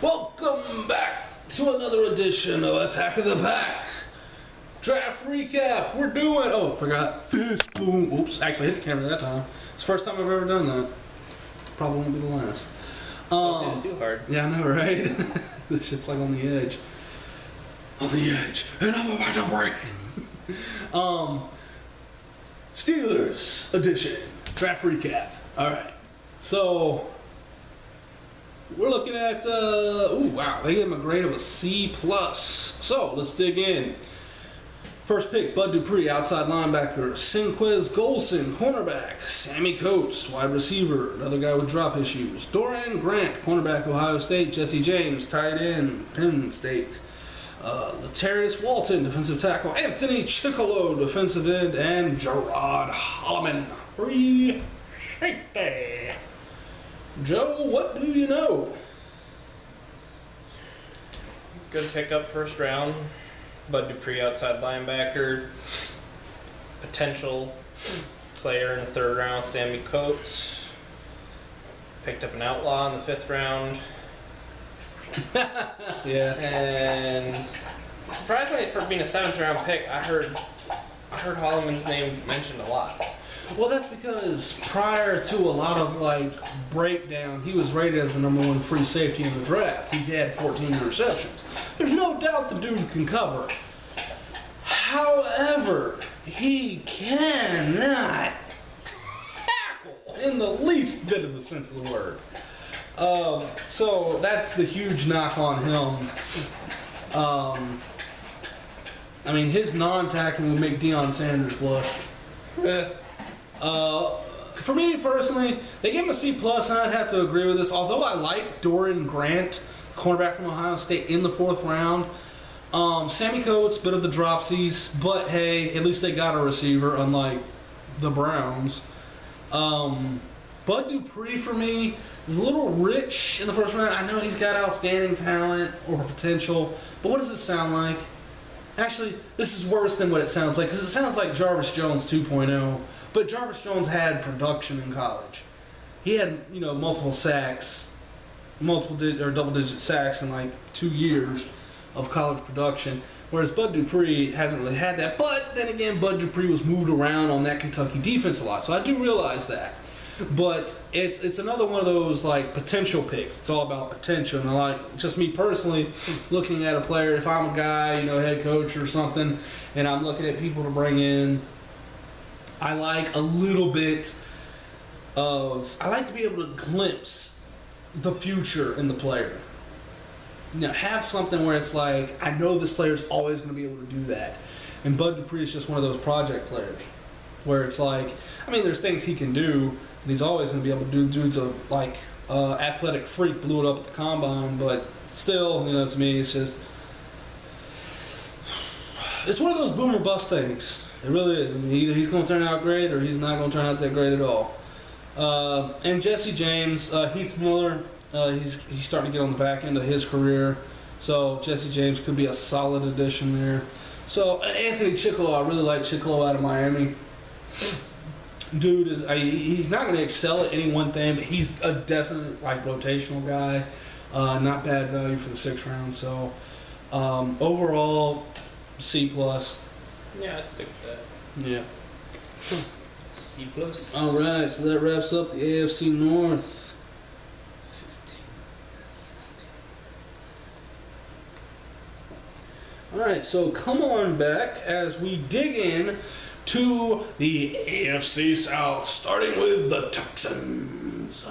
Welcome back to another edition of Attack of the Pack. Draft recap. We're doing. Oh, forgot. Fist boom. Oops. Actually hit the camera that time. It's the first time I've ever done that. Probably won't be the last. Don't do it too hard. Yeah, I know, right? This shit's like on the edge. On the edge. And I'm about to break. Steelers edition. Draft recap. Alright. So we're looking at ooh, wow, they gave him a grade of a C+. So let's dig in. First pick, Bud Dupree, outside linebacker. Sinquez Golson, cornerback. Sammy Coates, wide receiver, another guy with drop issues. Dorian Grant, cornerback, Ohio State. Jesse James, tight end, Penn State. Latarius Walton, defensive tackle. Anthony Chickalo, defensive end. And Gerard Holloman, free safety. Joe, what do you know? Good pickup first round. Bud Dupree, outside linebacker. Potential player in the third round, Sammy Coates. Picked up an outlaw in the fifth round. Yeah. And surprisingly, for being a seventh round pick, I heard Holloman's name mentioned a lot. Well, that's because prior to a lot of breakdown, he was rated as the #1 free safety in the draft. He had 14 interceptions. There's no doubt the dude can cover. However, he cannot tackle in the least bit of the sense of the word. So that's the huge knock on him. I mean, his non-tackling would make Deion Sanders blush. For me personally, they gave him a C+, and I'd have to agree with this. Although I like Dorian Grant, cornerback from Ohio State, in the fourth round. Sammy Coates, bit of the dropsies, but hey, at least they got a receiver, unlike the Browns. Bud Dupree, for me, is a little rich in the first round. I know he's got outstanding talent or potential, but what does it sound like? Actually, this is worse than what it sounds like, because it sounds like Jarvis Jones 2.0. But Jarvis Jones had production in college. He had, multiple sacks, double-digit sacks in 2 years of college production. Whereas Bud Dupree hasn't really had that. But then again, Bud Dupree was moved around on that Kentucky defense a lot, so I do realize that. But it's another one of those potential picks. It's all about potential. And just me personally, looking at a player, if I'm a guy, head coach or something, and I'm looking at people to bring in, I like a little bit of, I like to be able to glimpse the future in the player. Have something where it's I know this player's always going to be able to do that. And Bud Dupree is just one of those project players where it's there's things he can do, and he's always going to be able to do. Dude's a athletic freak, blew it up at the combine, but still, to me, it's just, it's one of those boom or bust things. It really is. I mean, either he's going to turn out great or he's not going to turn out that great at all. And Jesse James, Heath Miller, he's starting to get on the back end of his career. So Jesse James could be a solid addition there. So Anthony Chickalo, I really like Chickalo out of Miami. Dude he's not going to excel at any one thing, but he's a definite rotational guy. Not bad value for the 6th round. So overall, C+. Yeah, I'd stick with that. Yeah. C+. All right, so that wraps up the AFC North. 15, 16. All right, so come on back as we dig in to the AFC South, starting with the Texans.